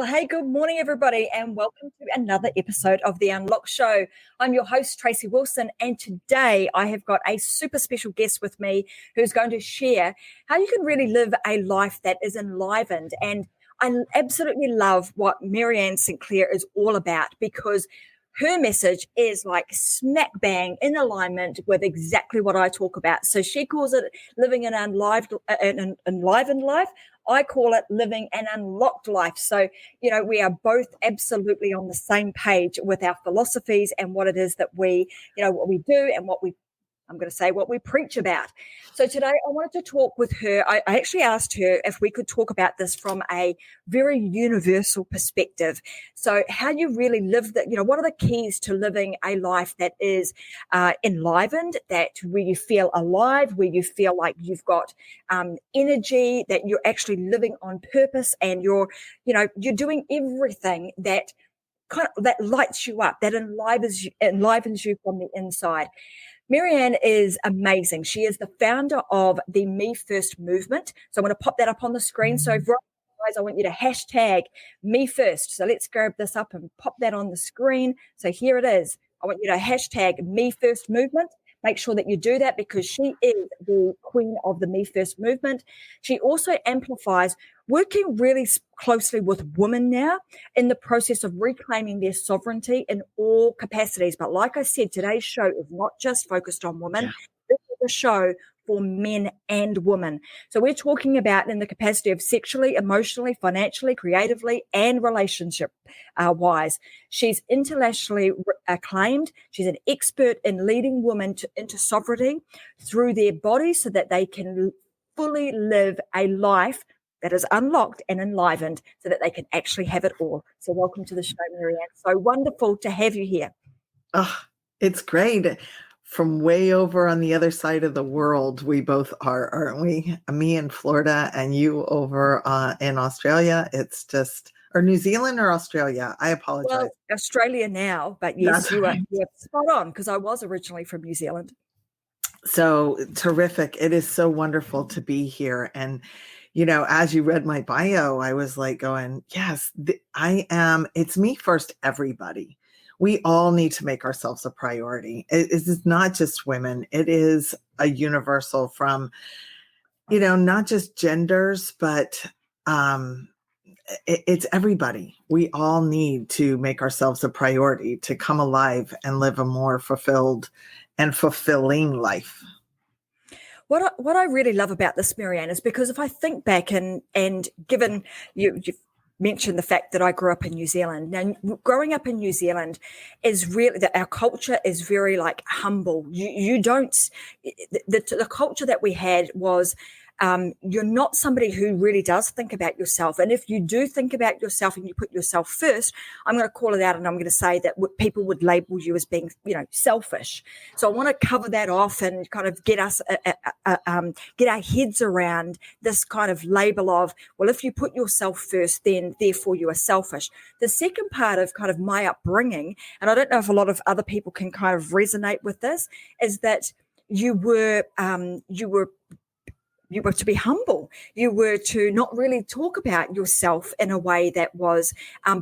Well, hey, good morning, everybody, and welcome to another episode of The Unlock Show. I'm your host, Tracy Wilson, and today I have got a super special guest with me who's going to share how you can really live a life that is enlivened. And I absolutely love what Marianne St. Clair is all about, because her message is like smack bang in alignment with exactly what I talk about. So she calls it living an enlivened life. I call it living an unlocked life. So, we are both absolutely on the same page with our philosophies and what it is that we, what we do and what we preach about. So today I wanted to talk with her. I actually asked her if we could talk about this from a very universal perspective. So how you really live that, what are the keys to living a life that is enlivened, where you feel alive, where you feel like you've got energy, that you're actually living on purpose, and you're doing everything that lights you up, that enlivens you from the inside. Marianne is amazing. She is the founder of the Me First movement. So I'm going to pop that up on the screen. So guys, I want you to hashtag Me First. So let's grab this up and pop that on the screen. So here it is. I want you to hashtag Me First movement. Make sure that you do that, because she is the queen of the Me First movement. She also amplifies, working really closely with women now in the process of reclaiming their sovereignty in all capacities. But like I said, today's show is not just focused on women. Yeah. This is a show for men and women. So we're talking about in the capacity of sexually, emotionally, financially, creatively, and relationship wise. She's internationally acclaimed. She's an expert in leading women into sovereignty through their bodies, so that they can fully live a life that is unlocked and enlivened, so that they can actually have it all. So welcome to the show, Marianne. So wonderful to have you here. Oh, it's great. From way over on the other side of the world, we both are, aren't we? Me in Florida and you over in Australia. It's just, or New Zealand or Australia. I apologize. Well, Australia now, but yes, you are spot on, because I was originally from New Zealand. So terrific. It is so wonderful to be here. And, as you read my bio, I was like going, yes, it's me first, everybody. We all need to make ourselves a priority. It's not just women. It is a universal from, not just genders, but it's everybody. We all need to make ourselves a priority to come alive and live a more fulfilled and fulfilling life. What I really love about this, Marianne, is because if I think back and given you've mentioned the fact that I grew up in New Zealand. Now, growing up in New Zealand is really that our culture is very like humble. You don't, the culture that we had was, you're not somebody who really does think about yourself. And if you do think about yourself and you put yourself first, I'm going to call it out, and I'm going to say that people would label you as being, selfish. So I want to cover that off and kind of get us, get our heads around this kind of label of, well, if you put yourself first, then therefore you are selfish. The second part of kind of my upbringing, and I don't know if a lot of other people can kind of resonate with this, is that you were to be humble. You were to not really talk about yourself in a way that was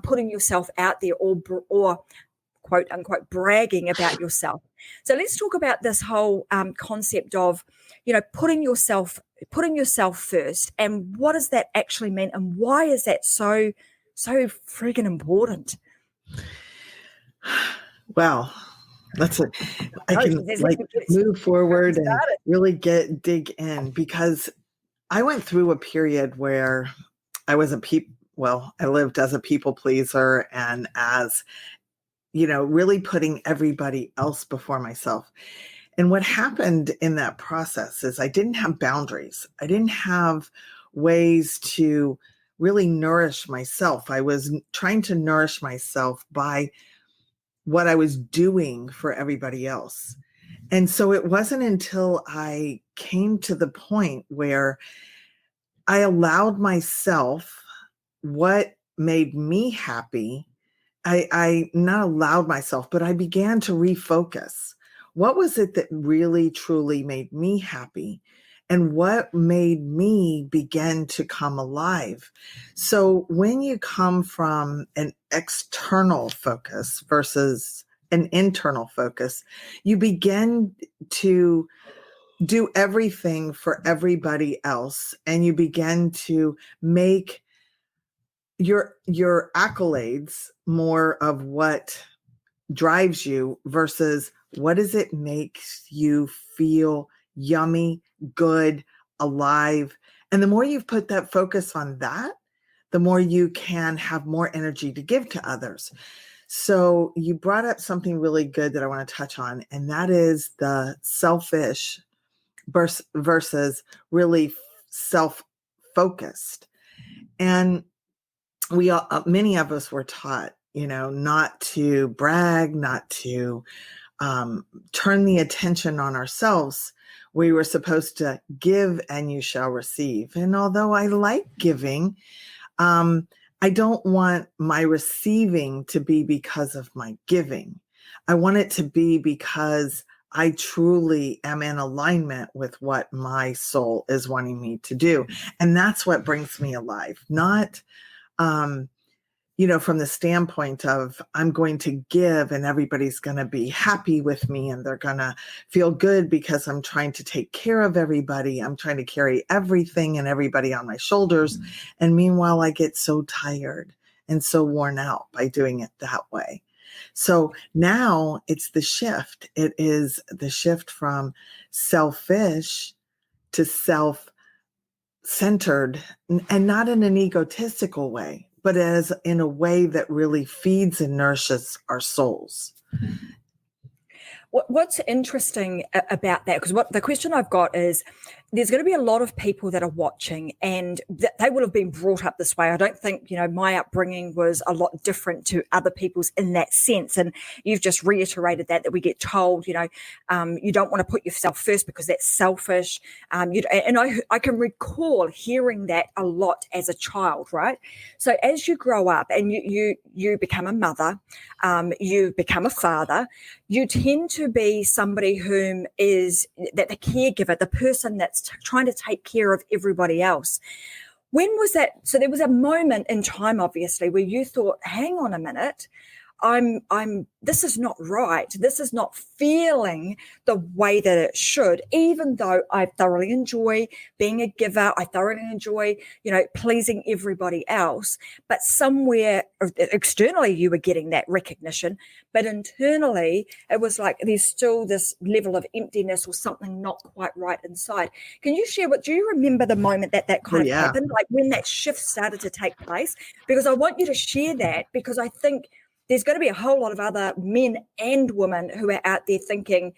putting yourself out there or quote unquote bragging about yourself. So let's talk about this whole concept of, putting yourself first, and what does that actually mean, and why is that so friggin' important? Well, I can move forward and really dig in, because I went through a period where I was I lived as a people pleaser and as, really putting everybody else before myself. And what happened in that process is I didn't have boundaries. I didn't have ways to really nourish myself. I was trying to nourish myself by what I was doing for everybody else. And so it wasn't until I came to the point where I allowed myself what made me happy. I not allowed myself, but I began to refocus. What was it that really, truly made me happy? and what made me begin to come alive. So when you come from an external focus versus an internal focus, you begin to do everything for everybody else, and you begin to make your accolades more of what drives you versus what does it makes you feel yummy, good, alive. And the more you've put that focus on that, the more you can have more energy to give to others. So you brought up something really good that I want to touch on, and that is the selfish versus really self-focused. And we all, many of us were taught, not to brag, not to turn the attention on ourselves. We were supposed to give and you shall receive. And although I like giving, I don't want my receiving to be because of my giving. I want it to be because I truly am in alignment with what my soul is wanting me to do. And that's what brings me alive, not from the standpoint of I'm going to give and everybody's going to be happy with me and they're going to feel good because I'm trying to take care of everybody. I'm trying to carry everything and everybody on my shoulders. And meanwhile, I get so tired and so worn out by doing it that way. So now it's the shift. It is the shift from selfish to self-centered, and not in an egotistical way, but as in a way that really feeds and nourishes our souls. What's interesting about that, because what the question I've got is, there's going to be a lot of people that are watching and they will have been brought up this way. I don't think, my upbringing was a lot different to other people's in that sense. And you've just reiterated that we get told, you don't want to put yourself first because that's selfish. And I can recall hearing that a lot as a child, right? So as you grow up and you become a mother, you become a father, you tend to be somebody whom is that the caregiver, the person that's trying to take care of everybody else. When was that? So there was a moment in time, obviously, where you thought, hang on a minute, this is not right. This is not feeling the way that it should, even though I thoroughly enjoy being a giver. I thoroughly enjoy, pleasing everybody else. But somewhere externally, you were getting that recognition. But internally, it was like there's still this level of emptiness or something not quite right inside. Can you share do you remember the moment that kind of happened? Like when that shift started to take place? Because I want you to share that, because I think there's going to be a whole lot of other men and women who are out there thinking,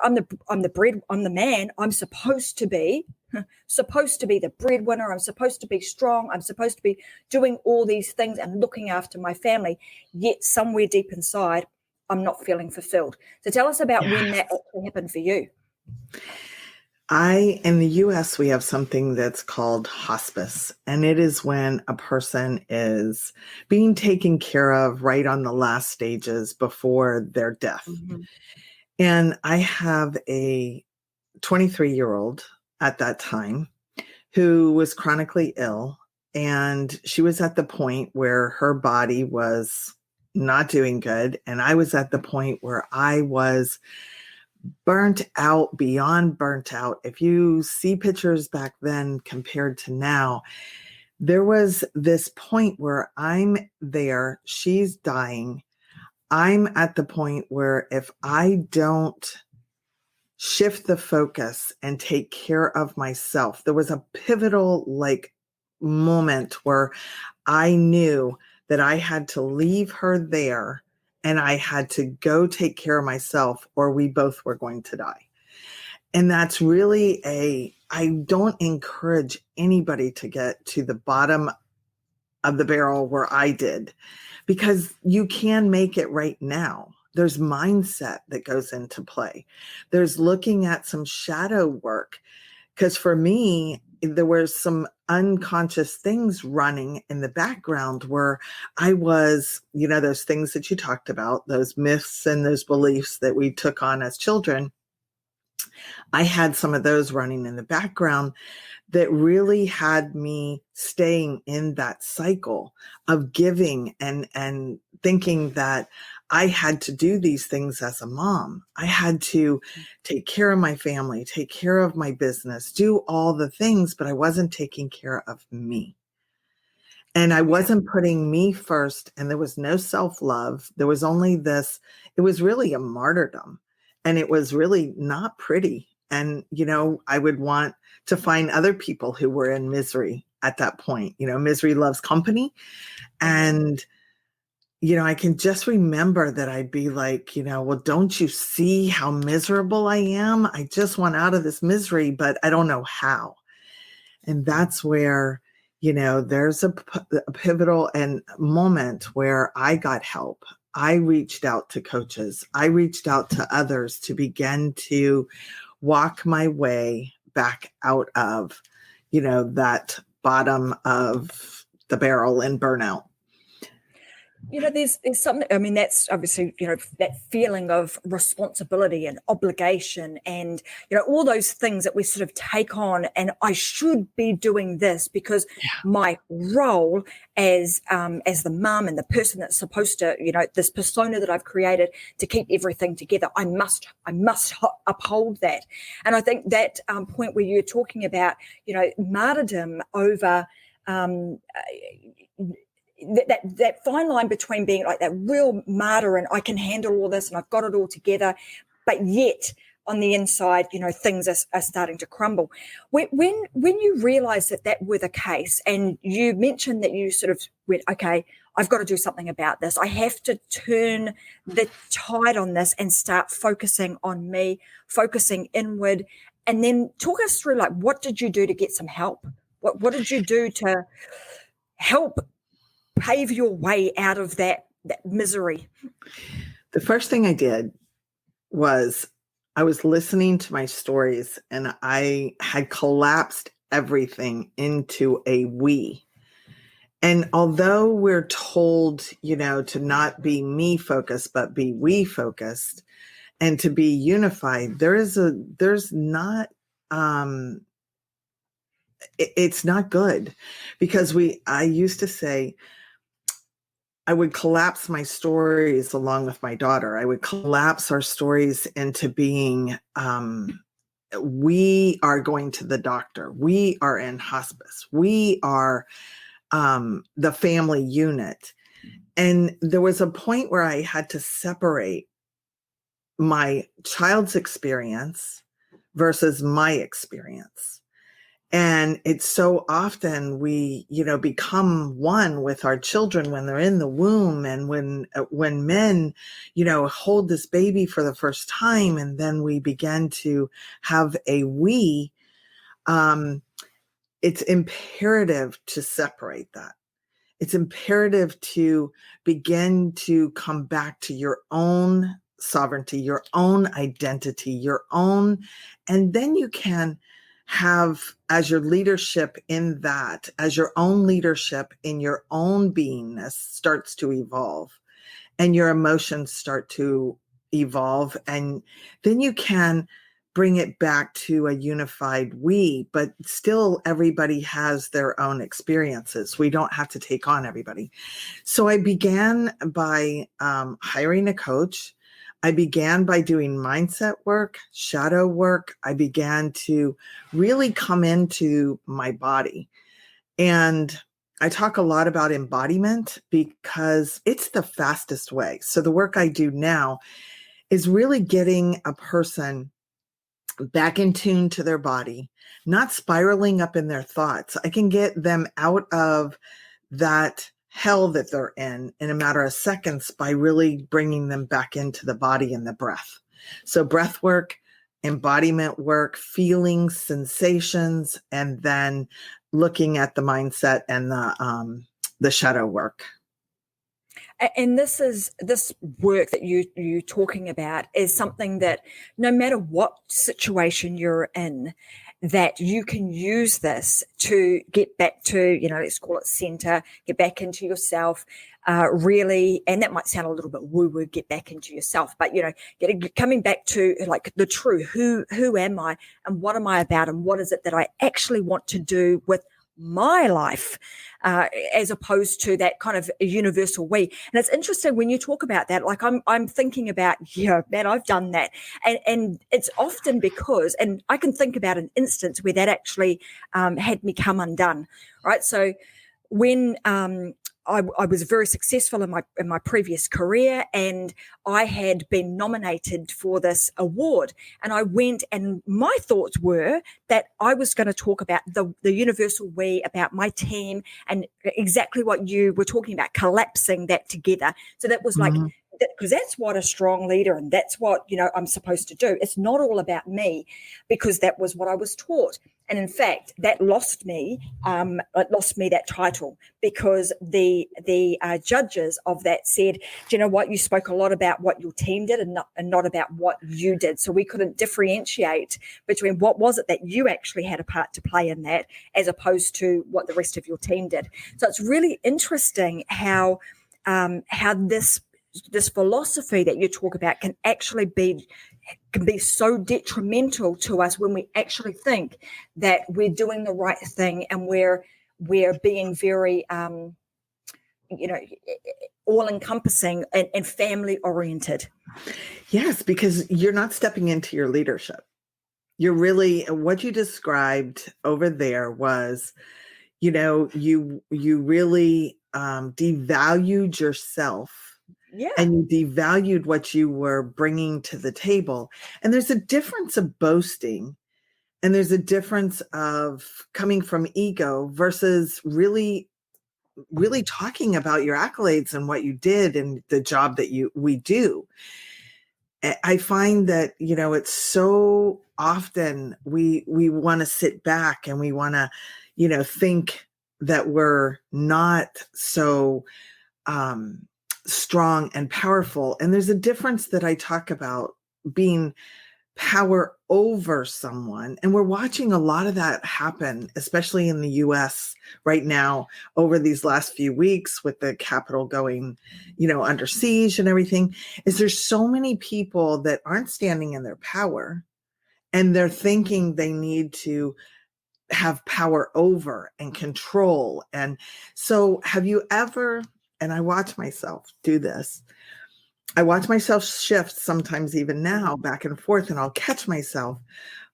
I'm the man. I'm supposed to be the breadwinner. I'm supposed to be strong. I'm supposed to be doing all these things and looking after my family. Yet somewhere deep inside, I'm not feeling fulfilled. So tell us about when that actually happened for you. In the US, we have something that's called hospice, and it is when a person is being taken care of right on the last stages before their death. Mm-hmm. And I have a 23-year-old at that time who was chronically ill, and she was at the point where her body was not doing good. And I was at the point where I was burnt out, beyond burnt out. If you see pictures back then compared to now, there was this point where I'm there, she's dying. I'm at the point where if I don't shift the focus and take care of myself, there was a pivotal moment where I knew that I had to leave her there and I had to go take care of myself, or we both were going to die. And that's really I don't encourage anybody to get to the bottom of the barrel where I did, because you can make it right now. There's mindset that goes into play. There's looking at some shadow work. Because for me, there were some unconscious things running in the background where I was, those things that you talked about, those myths and those beliefs that we took on as children. I had some of those running in the background that really had me staying in that cycle of giving and thinking that I had to do these things as a mom. I had to take care of my family, take care of my business, do all the things, but I wasn't taking care of me. And I wasn't putting me first, and there was no self-love. There was only this, it was really a martyrdom, and it was really not pretty. And, I would want to find other people who were in misery at that point. Misery loves company. And, I can just remember that I'd be like, well, don't you see how miserable I am? I just want out of this misery, but I don't know how. And that's where, there's a pivotal and moment where I got help. I reached out to coaches. I reached out to others to begin to walk my way back out of, that bottom of the barrel and burnout. There's something, I mean, that's obviously, that feeling of responsibility and obligation and, all those things that we sort of take on, and I should be doing this because my role as the mum and the person that's supposed to, this persona that I've created to keep everything together, I must uphold that. And I think that point where you're talking about, martyrdom over, that fine line between being like that real martyr and I can handle all this and I've got it all together, but yet on the inside, things are starting to crumble. When you realized that were the case, and you mentioned that you sort of went, okay, I've got to do something about this. I have to turn the tide on this and start focusing on me, focusing inward. And then talk us through, like, what did you do to get some help? What did you do to help pave your way out of that misery? The first thing I did was I was listening to my stories, and I had collapsed everything into a we. And although we're told, to not be me focused, but be we focused and to be unified, it's not good, because I used to say, I would collapse my stories along with my daughter. I would collapse our stories into being, we are going to the doctor. We are in hospice. We are the family unit. And there was a point where I had to separate my child's experience versus my experience. And it's so often we, become one with our children when they're in the womb, and when men, hold this baby for the first time, and then we begin to have a we. It's imperative to separate that. It's imperative to begin to come back to your own sovereignty, your own identity, and then you can have as your leadership in that, as your own leadership in your own beingness starts to evolve, and your emotions start to evolve, and then you can bring it back to a unified we, but still everybody has their own experiences. We don't have to take on everybody. So I began by hiring a coach. I began by doing mindset work, shadow work. I began to really come into my body. And I talk a lot about embodiment because it's the fastest way. So the work I do now is really getting a person back in tune to their body, not spiraling up in their thoughts. I can get them out of that hell that they're in a matter of seconds by really bringing them back into the body and the breath. So breath work, embodiment work, feelings, sensations, and then looking at the mindset and the shadow work. And this work that you're talking about is something that no matter what situation you're in, that you can use this to get back to, let's call it center, get back into yourself, really, and that might sound a little bit woo-woo, get back into yourself, but, coming back to like the true, who am I and what am I about and what is it that I actually want to do with my life, as opposed to that kind of universal we. And it's interesting when you talk about that, like I'm thinking about, man, I've done that. And it's often because, and I can think about an instance where that actually had me come undone, right? So when I was very successful in my previous career, and I had been nominated for this award, and I went, and my thoughts were that I was going to talk about the universal we, about my team, and exactly what you were talking about, collapsing that together. So that was like, because that's what a strong leader, and that's what I'm supposed to do. It's not all about me, because that was what I was taught. And in fact, that lost me. It lost me that title, because the judges of that said, "Do you know what? You spoke a lot about what your team did, and not about what you did." So we couldn't differentiate between what was it that you actually had a part to play in that, as opposed to what the rest of your team did. So it's really interesting how this philosophy that you talk about can actually be so detrimental to us when we actually think that we're doing the right thing, and we're being very all encompassing and family oriented. Yes, because you're not stepping into your leadership. You're really, what you described over there was, you really devalued yourself. Yeah. And you devalued what you were bringing to the table. And there's a difference of boasting, and there's a difference of coming from ego versus really, really talking about your accolades and what you did and the job that we do. I find that, it's so often we want to sit back and we want to, think that we're not so strong and powerful. And there's a difference that I talk about, being power over someone. And we're watching a lot of that happen, especially in the US right now, over these last few weeks with the Capitol going, under siege and everything. Is there's so many people that aren't standing in their power, and they're thinking they need to have power over and control. And so have you ever, and I watch myself do this, I watch myself shift sometimes even now back and forth, and I'll catch myself.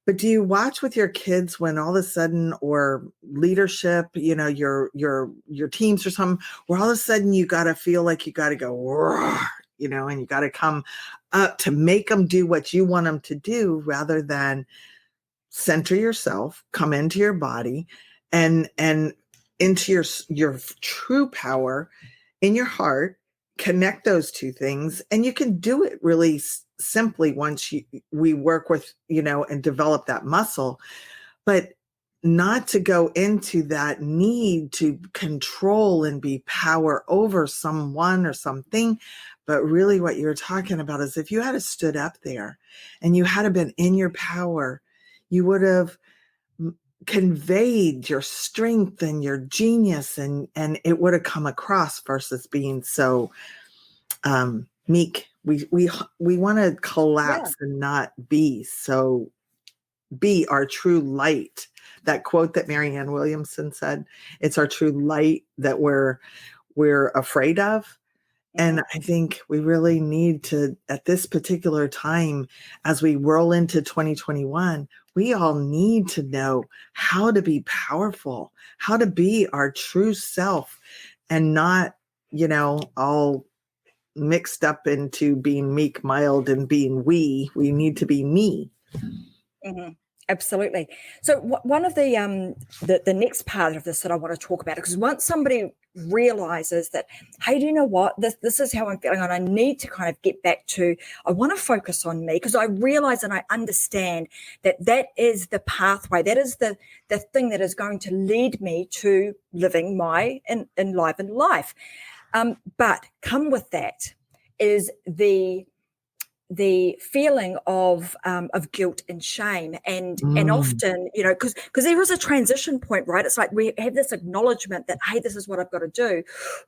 But do you watch with your kids when all of a sudden, or leadership, your teams or something, where all of a sudden you got to feel like you got to go, roar, and you got to come up to make them do what you want them to do, rather than center yourself, come into your body and into your true power in your heart, connect those two things. And you can do it really simply once we work with, and develop that muscle, but not to go into that need to control and be power over someone or something. But really what you're talking about is, if you had stood up there and you had been in your power, you would have conveyed your strength and your genius, and it would have come across, versus being so meek. We want to collapse and not be. So be our true light. That quote that Marianne Williamson said, it's our true light that we're afraid of. And I think we really need to, at this particular time, as we roll into 2021, we all need to know how to be powerful, how to be our true self, and not, all mixed up into being meek, mild, and being we need to be me. Mm-hmm. Absolutely. So one of the next part of this that I want to talk about, because once somebody realizes that, hey, do you know what, this is how I'm feeling, and I need to kind of get back to, I want to focus on me, because I realize and I understand that is the pathway, that is the thing that is going to lead me to living my enlivened life. But come with that is the the feeling of guilt and shame, and often, you know, because there is a transition point, right? It's like we have this acknowledgement that, hey, this is what I've got to do.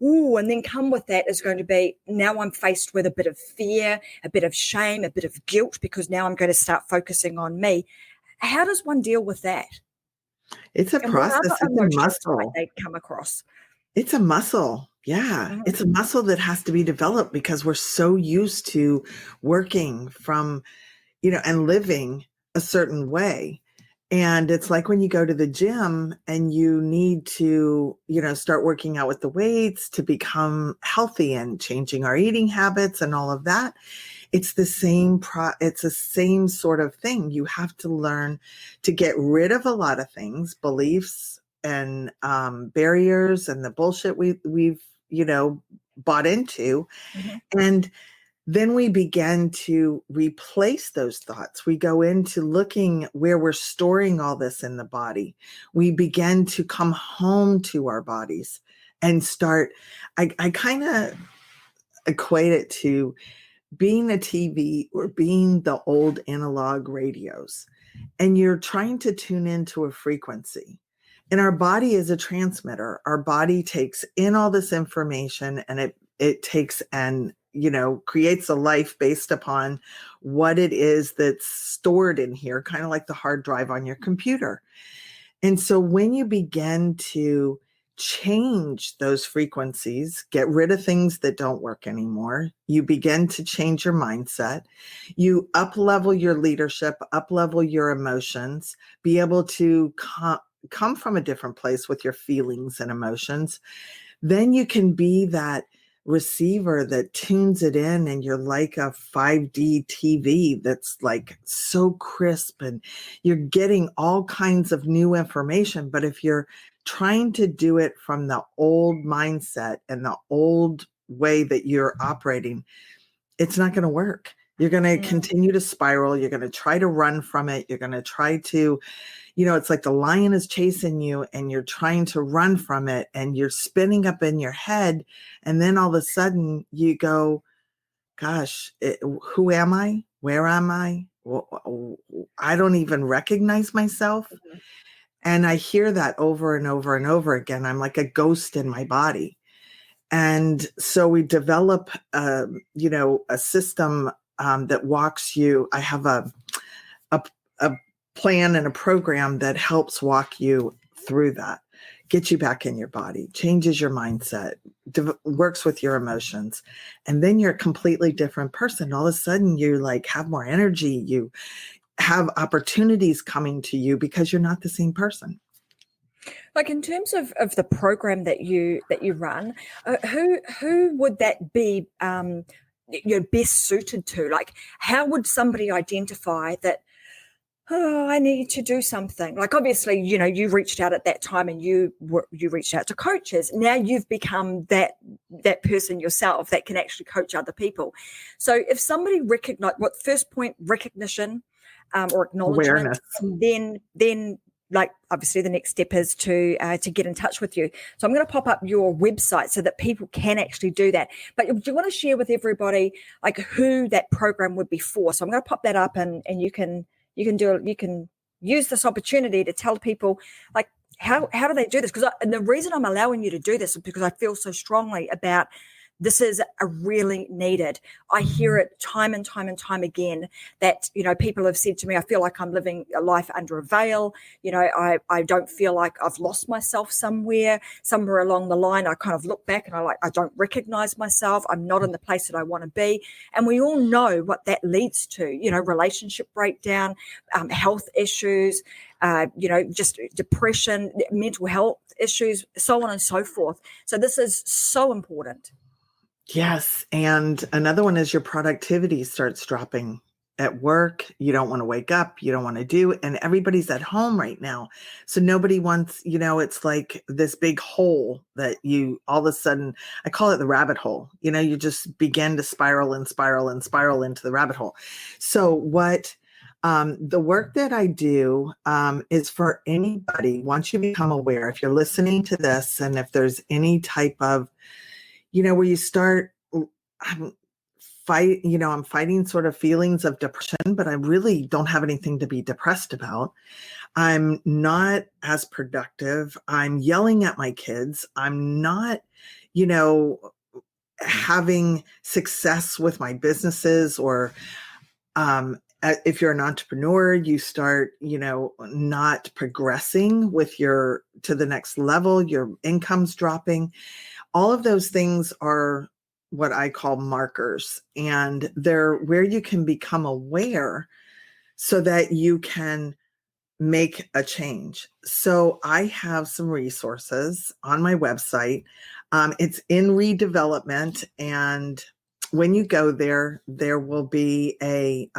Ooh, and then come with that is going to be, now I'm faced with a bit of fear, a bit of shame, a bit of guilt, because now I'm going to start focusing on me. How does one deal with that? It's a process. It's a muscle. They come across. It's a muscle. Yeah. Mm-hmm. It's a muscle that has to be developed because we're so used to working from, you know, and living a certain way. And it's like when you go to the gym and you need to, you know, start working out with the weights to become healthy and changing our eating habits and all of that. It's the same it's the same sort of thing. You have to learn to get rid of a lot of things, beliefs and barriers and the bullshit we've, you know, bought into. Mm-hmm. And then we begin to replace those thoughts. We go into looking where we're storing all this in the body. We begin to come home to our bodies and start, I kind of equate it to being a TV or being the old analog radios, and you're trying to tune into a frequency. And our body is a transmitter. Our body takes in all this information, and it takes and, you know, creates a life based upon what it is that's stored in here, kind of like the hard drive on your computer. And so when you begin to change those frequencies, get rid of things that don't work anymore, you begin to change your mindset, you up-level your leadership, up-level your emotions, be able to come from a different place with your feelings and emotions, then you can be that receiver that tunes it in, and you're like a 5D TV that's like so crisp, and you're getting all kinds of new information. But if you're trying to do it from the old mindset and the old way that you're operating, it's not going to work. You're going to continue to spiral. You're going to try to run from it. You're going to try to, you know, it's like the lion is chasing you and you're trying to run from it and you're spinning up in your head. And then all of a sudden you go, gosh, who am I? Where am I? I don't even recognize myself. Mm-hmm. And I hear that over and over and over again. I'm like a ghost in my body. And so we develop, you know, a system that walks you. I have a plan and a program that helps walk you through that, get you back in your body, changes your mindset, works with your emotions. And then you're a completely different person. All of a sudden you like have more energy. You have opportunities coming to you because you're not the same person. Like in terms of the program that you run, who would that be you know, best suited to? Like, how would somebody identify that, oh, I need to do something? Like, obviously, you know, you reached out at that time and you reached out to coaches. Now you've become that person yourself that can actually coach other people. So if somebody first point, recognition or acknowledgement, then like obviously the next step is to get in touch with you. So I'm going to pop up your website so that people can actually do that. But do you want to share with everybody like who that program would be for? So I'm going to pop that up and you can use this opportunity to tell people like how do they do this? Because the reason I'm allowing you to do this is because I feel so strongly about this is a really needed. I hear it time and time and time again that, you know, people have said to me, I feel like I'm living a life under a veil. You know, I don't feel like I've lost myself somewhere along the line. I kind of look back and I don't recognize myself. I'm not in the place that I want to be. And we all know what that leads to, you know, relationship breakdown, health issues, you know, just depression, mental health issues, so on and so forth. So this is so important. Yes. And another one is your productivity starts dropping at work. You don't want to wake up. You don't want to do, and everybody's at home right now. So nobody wants, you know, it's like this big hole that you all of a sudden, I call it the rabbit hole. You know, you just begin to spiral and spiral and spiral into the rabbit hole. So what the work that I do is for anybody. Once you become aware, if you're listening to this and if there's any type of, you know, where you start I'm fighting sort of feelings of depression, but I really don't have anything to be depressed about. I'm not as productive. I'm yelling at my kids. I'm not, having success with my businesses, or if you're an entrepreneur, you start, not progressing to the next level, your income's dropping. All of those things are what I call markers, and they're where you can become aware so that you can make a change. So I have some resources on my website. It's in redevelopment, and when you go there, there will be a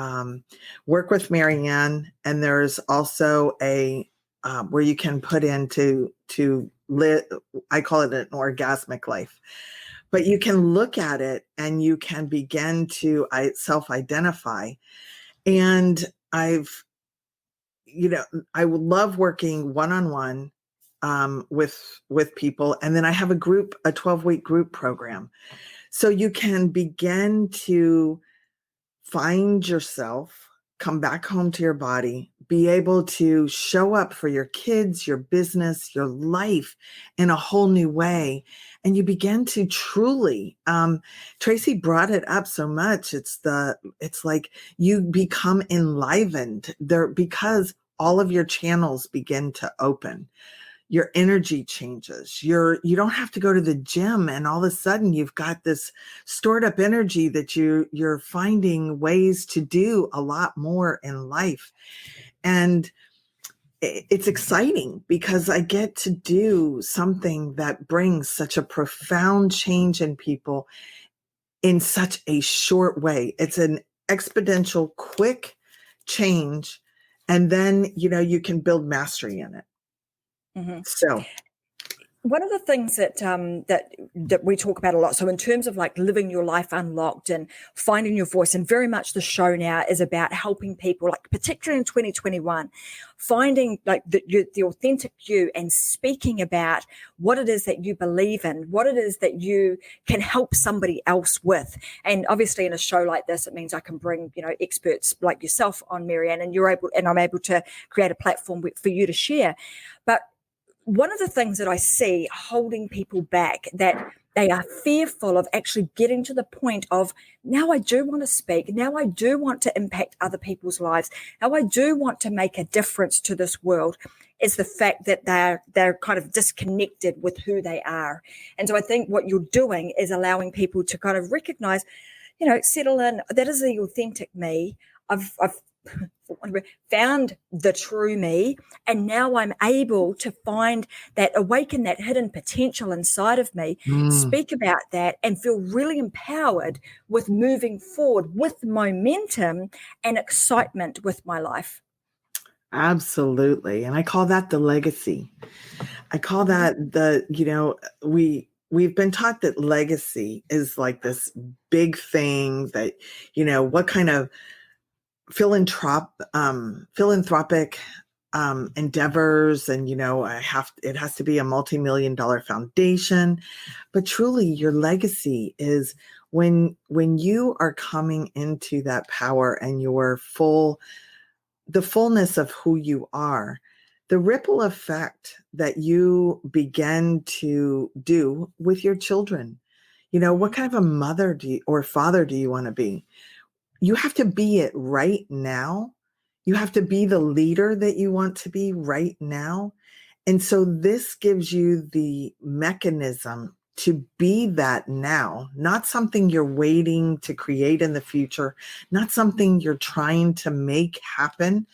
work with Marianne, and there's also a where you can put in to live. I call it an orgasmic life. But you can look at it and you can begin to self-identify. And I would love working one-on-one with people. And then I have a 12-week group program. So you can begin to find yourself, come back home to your body, be able to show up for your kids, your business, your life in a whole new way. And you begin to truly, Tracy brought it up so much. It's like you become enlivened there because all of your channels begin to open. Your energy changes. You don't have to go to the gym, and all of a sudden you've got this stored up energy that you're finding ways to do a lot more in life. And it's exciting because I get to do something that brings such a profound change in people in such a short way. It's an exponential, quick change. And then, you can build mastery in it. Mm-hmm. So one of the things that we talk about a lot, so in terms of like living your life unlocked and finding your voice, and very much the show now is about helping people, like particularly in 2021, finding like the authentic you and speaking about what it is that you believe in, what it is that you can help somebody else with. And obviously in a show like this, it means I can bring, experts like yourself on, Marianne, and I'm able to create a platform for you to share. But one of the things that I see holding people back, that they are fearful of actually getting to the point of, now I do want to speak, now I do want to impact other people's lives, now I do want to make a difference to this world, is the fact that they're kind of disconnected with who they are. And so I think what you're doing is allowing people to kind of recognize, settle in, that is the authentic me. I've found the true me, and now I'm able to awaken that hidden potential inside of me, speak about that, and feel really empowered with moving forward with momentum and excitement with my life. Absolutely. And I call that the legacy. I call that we've been taught that legacy is like this big thing that, what kind of philanthropic endeavors, and it has to be a multi-million-dollar foundation. But truly your legacy is when you are coming into that power and the fullness of who you are, the ripple effect that you begin to do with your children. What kind of a mother or father do you want to be? You have to be it right now. You have to be the leader that you want to be right now. And so this gives you the mechanism to be that now, not something you're waiting to create in the future, not something you're trying to make happen,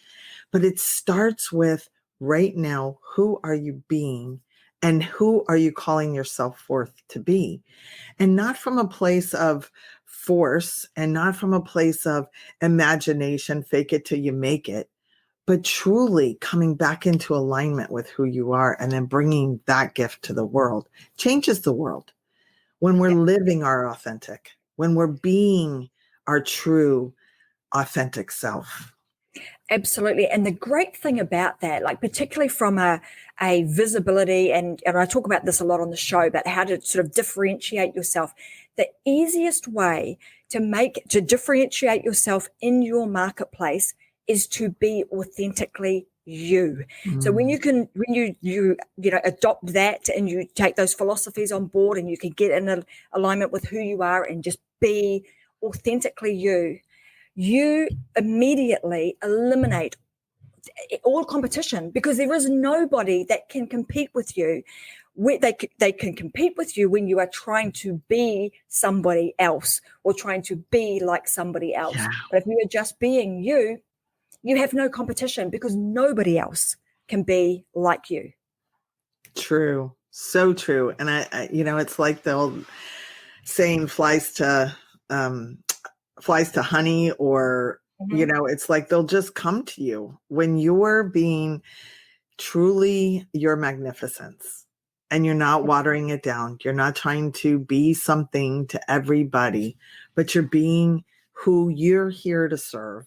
but it starts with right now, who are you being and who are you calling yourself forth to be? And not from a place of force and not from a place of imagination, fake it till you make it, but truly coming back into alignment with who you are and then bringing that gift to the world. Changes the world when we're living our authentic, when we're being our true authentic self. Absolutely. And the great thing about that, like particularly from a visibility, and I talk about this a lot on the show, about how to sort of differentiate yourself. the easiest way to differentiate yourself in your marketplace is to be authentically you. So when you adopt that and you take those philosophies on board and you can get in alignment with who you are and just be authentically you, you immediately eliminate all competition, because there is nobody that can compete with you. They can compete with you when you are trying to be somebody else or trying to be like somebody else. Yeah. But if you are just being you, you have no competition, because nobody else can be like you. True. So true. And I it's like the old saying, flies to honey, or, it's like they'll just come to you when you're being truly your magnificence and you're not watering it down. You're not trying to be something to everybody, but you're being who you're here to serve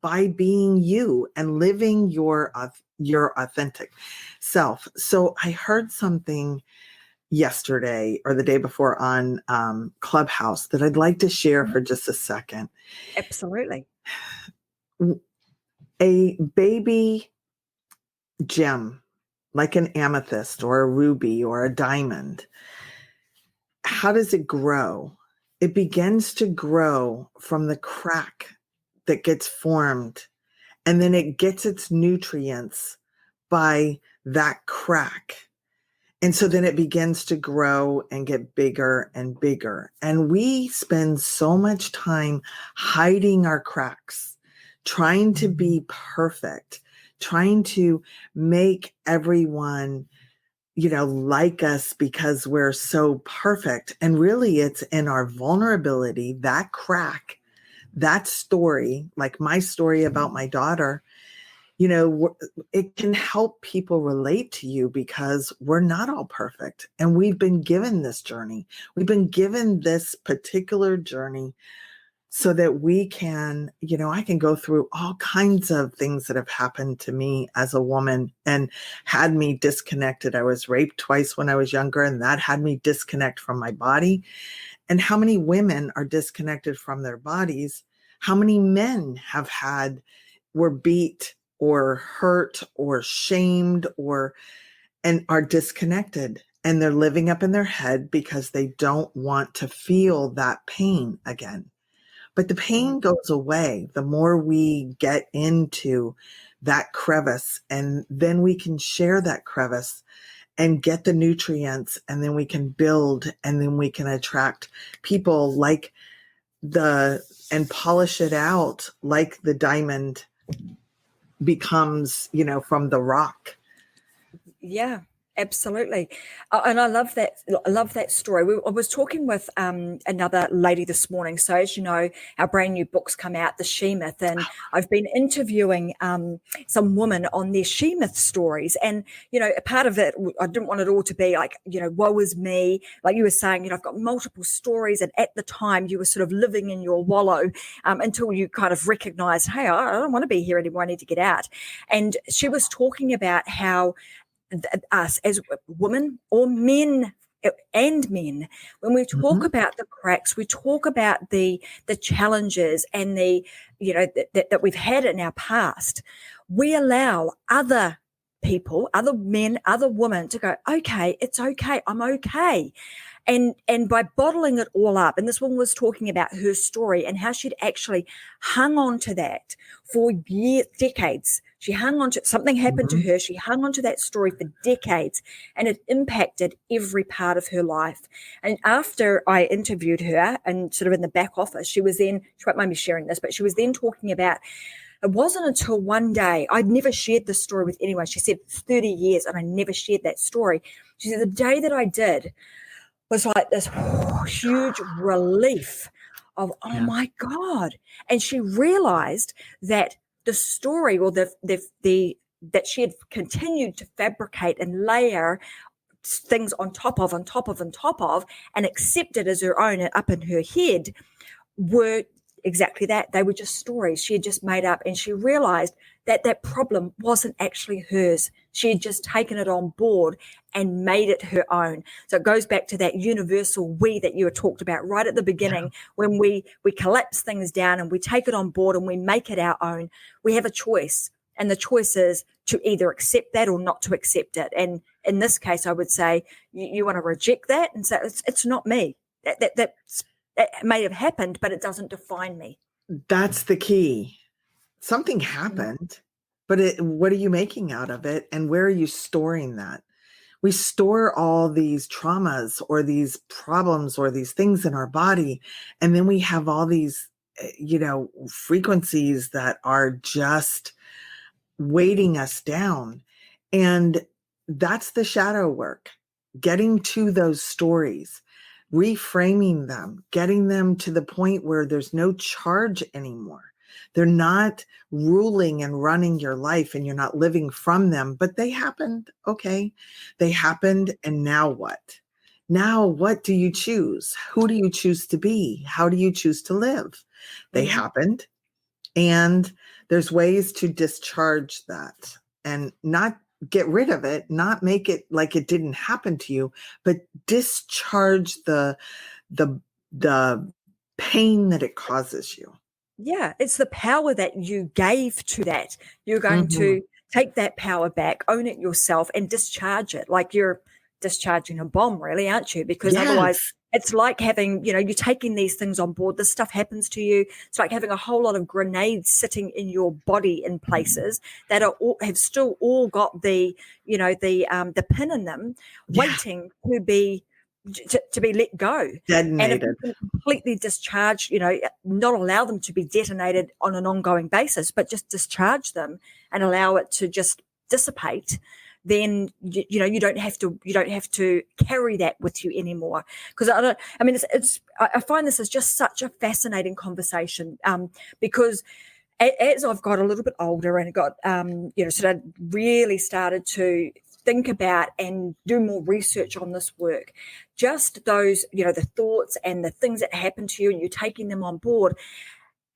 by being you and living your authentic self. So I heard something yesterday or the day before on Clubhouse that I'd like to share for just a second. Absolutely. A baby gem, like an amethyst or a ruby or a diamond, how does it grow? It begins to grow from the crack that gets formed, and then it gets its nutrients by that crack. And so then it begins to grow and get bigger and bigger. And we spend so much time hiding our cracks, trying to be perfect, trying to make everyone, like us because we're so perfect. And really it's in our vulnerability, that crack, that story, like my story about my daughter, it can help people relate to you because we're not all perfect. And we've been given this journey. We've been given this particular journey so that we can, I can go through all kinds of things that have happened to me as a woman and had me disconnected. I was raped twice when I was younger, and that had me disconnect from my body. And how many women are disconnected from their bodies? How many men were beat or hurt or shamed and are disconnected, and they're living up in their head because they don't want to feel that pain again. But the pain goes away the more we get into that crevice, and then we can share that crevice and get the nutrients, and then we can build, and then we can attract people and polish it out like the diamond becomes, from the rock. Yeah, absolutely. And I love that. I love that story. I was talking with another lady this morning. So as you know, our brand new books come out, The She Myth, and I've been interviewing some women on their She Myth stories. And, a part of it, I didn't want it all to be like, woe is me. Like you were saying, I've got multiple stories. And at the time you were sort of living in your wallow until you kind of recognized, hey, I don't want to be here anymore. I need to get out. And she was talking about how us as women or men and men, when we talk about the cracks, we talk about the challenges and the that we've had in our past, we allow other people, other men, other women to go, okay, it's okay, I'm okay. And by bottling it all up, and this woman was talking about her story and how she'd actually hung on to that for decades. She hung on to something happened to her. She hung on to that story for decades, and it impacted every part of her life. And after I interviewed her and sort of in the back office, she won't mind me sharing this, but she was then talking about, it wasn't until one day, I'd never shared this story with anyone. She said 30 years and I never shared that story. She said the day that I did was like this huge relief of, my God. And she realized that the story, or that she had continued to fabricate and layer things on top of, and accepted as her own and up in her head, were exactly that. They were just stories she had just made up. And she realized that problem wasn't actually hers. She had just taken it on board and made it her own. So it goes back to that universal we that you were talked about right at the beginning. When we collapse things down and we take it on board and we make it our own, we have a choice. And the choice is to either accept that or not to accept it. And in this case, I would say you want to reject that and say, it's not me. That may have happened, but it doesn't define me. That's the key. Something happened, but what are you making out of it? And where are you storing that? We store all these traumas or these problems or these things in our body. And then we have all these, frequencies that are just weighting us down. And that's the shadow work, getting to those stories, reframing them, getting them to the point where there's no charge anymore. They're not ruling and running your life and you're not living from them, but they happened. Okay. They happened. And now what? Now, what do you choose? Who do you choose to be? How do you choose to live? They happened. And there's ways to discharge that and not get rid of it, not make it like it didn't happen to you, but discharge the pain that it causes you. Yeah, it's the power that you gave to that. You're going to take that power back, own it yourself, and discharge it like you're discharging a bomb, really, aren't you? Because otherwise it's like having, you're taking these things on board. This stuff happens to you. It's like having a whole lot of grenades sitting in your body in places that have still all got the pin in them, waiting to be let go. Detonated. And if you can completely discharge, not allow them to be detonated on an ongoing basis, but just discharge them and allow it to just dissipate, then you don't have to carry that with you anymore. Because I find this is just such a fascinating conversation, because as I've got a little bit older and got sort of really started to think about and do more research on this work, just those, the thoughts and the things that happen to you and you're taking them on board,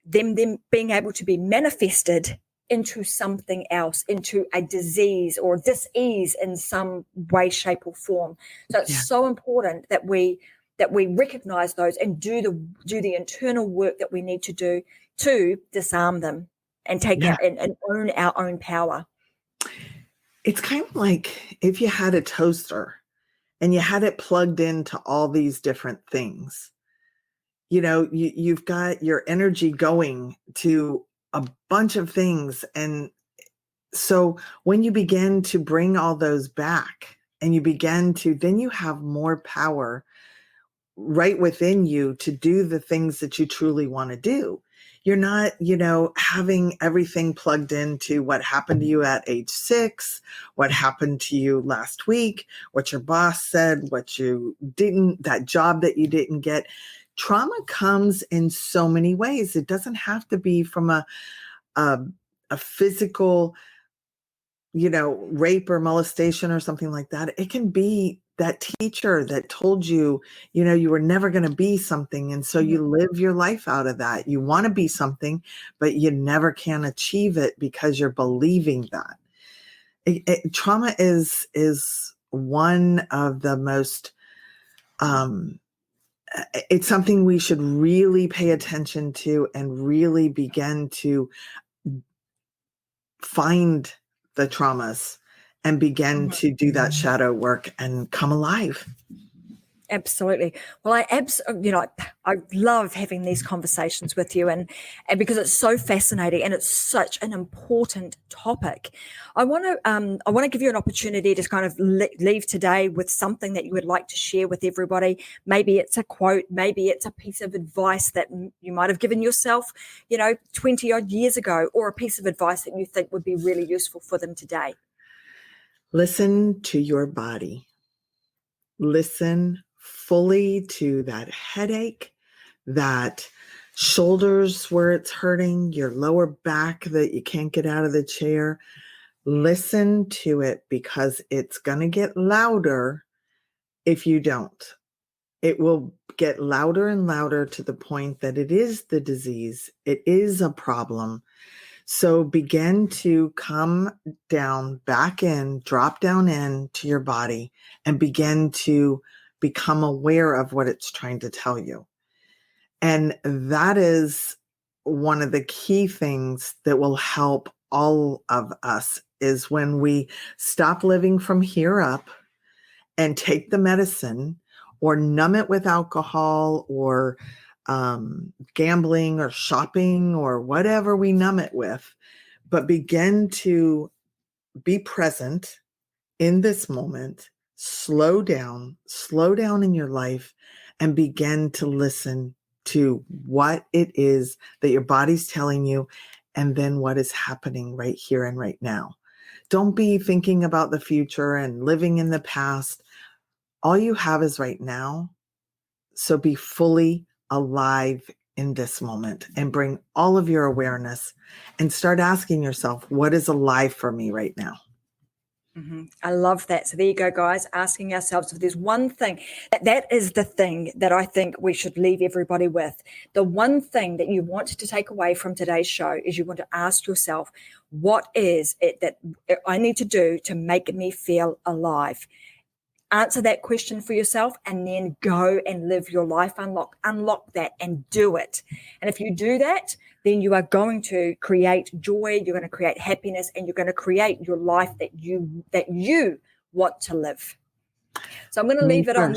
them being able to be manifested into something else, into a disease or dis-ease in some way, shape or form. So it's so important that we recognize those and do the internal work that we need to do to disarm them and take out and own our own power. It's kind of like if you had a toaster and you had it plugged into all these different things, you've got your energy going to a bunch of things. And so when you begin to bring all those back and then you have more power right within you to do the things that you truly want to do. You're not, having everything plugged into what happened to you at age 6, what happened to you last week, what your boss said, that job that you didn't get. Trauma comes in so many ways. It doesn't have to be from a physical, rape or molestation or something like that. It can be that teacher that told you, you were never going to be something. And so you live your life out of that. You want to be something, but you never can achieve it because you're believing that. Trauma is one of the most, it's something we should really pay attention to and really begin to find the traumas and begin to do that shadow work and come alive. Absolutely. Well, I love having these conversations with you, and because it's so fascinating and it's such an important topic. I want to give you an opportunity to kind of leave today with something that you would like to share with everybody. Maybe it's a quote, maybe it's a piece of advice that you might have given yourself, 20 odd years ago, or a piece of advice that you think would be really useful for them today. Listen to your body. Listen fully to that headache, that shoulders where it's hurting, your lower back that you can't get out of the chair. Listen to it because it's going to get louder if you don't. It will get louder and louder to the point that it is the disease. It is a problem. So begin to come down, back in, drop down into your body, and begin to become aware of what it's trying to tell you. And that is one of the key things that will help all of us, is when we stop living from here up and take the medicine or numb it with alcohol or gambling or shopping or whatever we numb it with, but begin to be present in this moment, slow down in your life, and begin to listen to what it is that your body's telling you, and then what is happening right here and right now. Don't be thinking about the future and living in the past. All you have is right now. So be fully alive in this moment and bring all of your awareness and start asking yourself, what is alive for me right now? Mm-hmm. I love that. So there you go, guys, asking ourselves if there's one thing. That is the thing that I think we should leave everybody with. The one thing that you want to take away from today's show is you want to ask yourself, what is it that I need to do to make me feel alive? Answer that question for yourself, and then go and live your life. Unlock that and do it. And if you do that, then you are going to create joy, you're going to create happiness, and you're going to create your life that you want to live. So I'm going to leave it on.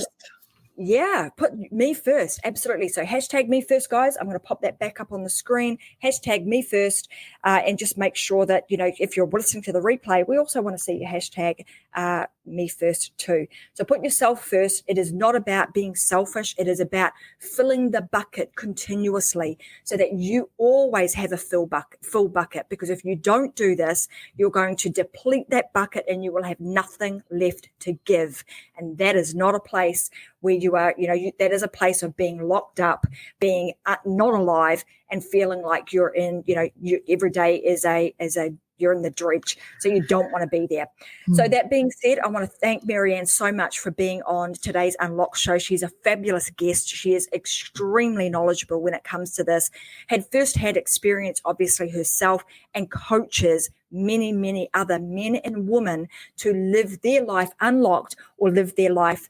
Yeah, put me first. Absolutely. So hashtag me first, guys. I'm going to pop that back up on the screen. Hashtag me first. And just make sure that, if you're listening to the replay, we also want to see your hashtag me first too. So put yourself first. It is not about being selfish. It is about filling the bucket continuously so that you always have a full bucket. Because if you don't do this, you're going to deplete that bucket and you will have nothing left to give. And that is not a place where you are, that is a place of being locked up, being not alive, and feeling like you're in, every day is you're in the dredge. So you don't want to be there. So that being said, I want to thank Marianne so much for being on today's Unlock show. She's a fabulous guest. She is extremely knowledgeable when it comes to this, had firsthand experience, obviously, herself, and coaches many, many other men and women to live their life unlocked or live their life,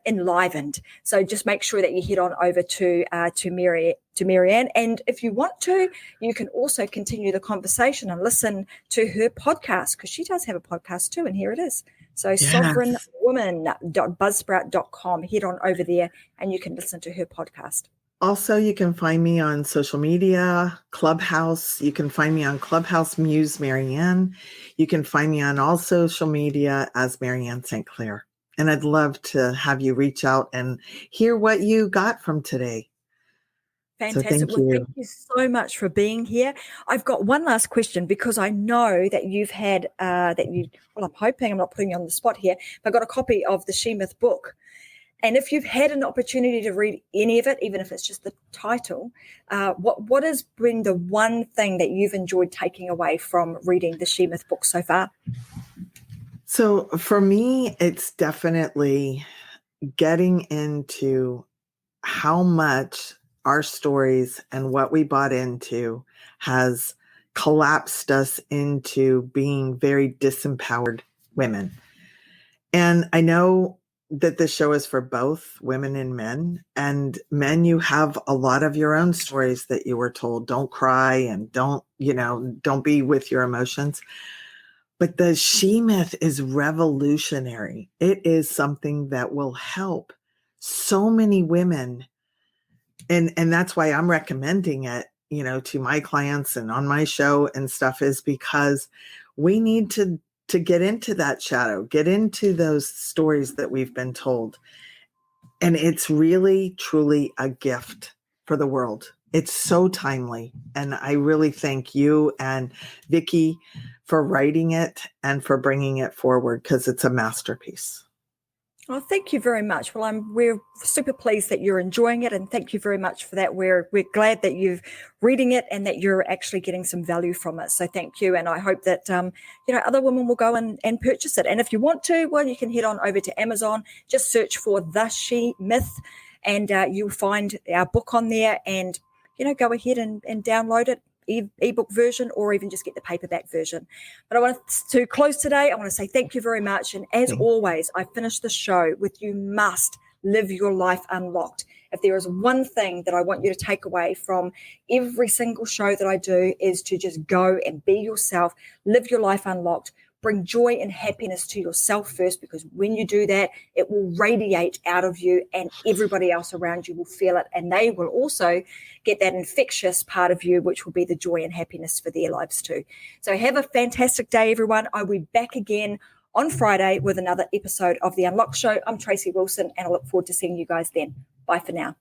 enlivened. So just make sure that you head on over to Marianne. And if you want to, you can also continue the conversation and listen to her podcast, because she does have a podcast too. And here it is. So yes. sovereignwoman.buzzsprout.com. Head on over there and you can listen to her podcast. Also, you can find me on social media, Clubhouse. You can find me on Clubhouse Muse Marianne. You can find me on all social media as Marianne St. Clair. And I'd love to have you reach out and hear what you got from today. Fantastic. So thank you so much for being here. I've got one last question, because I know that you've had I'm hoping I'm not putting you on the spot here, but I got a copy of the She-Myth book. And if you've had an opportunity to read any of it, even if it's just the title, what has been the one thing that you've enjoyed taking away from reading the She-Myth book so far? So for me, it's definitely getting into how much our stories and what we bought into has collapsed us into being very disempowered women. And I know that this show is for both women and men. And men, you have a lot of your own stories that you were told. Don't cry and don't be with your emotions. But the She-Myth is revolutionary. It is something that will help so many women. And that's why I'm recommending it, to my clients and on my show and stuff, is because we need to get into that shadow, get into those stories that we've been told. And it's really, truly a gift for the world. It's so timely. And I really thank you and Vicki for writing it and for bringing it forward, because it's a masterpiece. Well, thank you very much. Well, we're super pleased that you're enjoying it, and thank you very much for that. We're glad that you're reading it and that you're actually getting some value from it. So thank you, and I hope that other women will go and purchase it. And if you want to, well, you can head on over to Amazon. Just search for The She-Myth, and you'll find our book on there. And go ahead and download it. ebook version, or even just get the paperback version. But I want to close today. I want to say thank you very much. And as always, I finish the show with you must live your life unlocked. If there is one thing that I want you to take away from every single show that I do, is to just go and be yourself, live your life unlocked, bring joy and happiness to yourself first, because when you do that, it will radiate out of you and everybody else around you will feel it. And they will also get that infectious part of you, which will be the joy and happiness for their lives too. So have a fantastic day, everyone. I'll be back again on Friday with another episode of The Unlocked Show. I'm Tracy Wilson, and I look forward to seeing you guys then. Bye for now.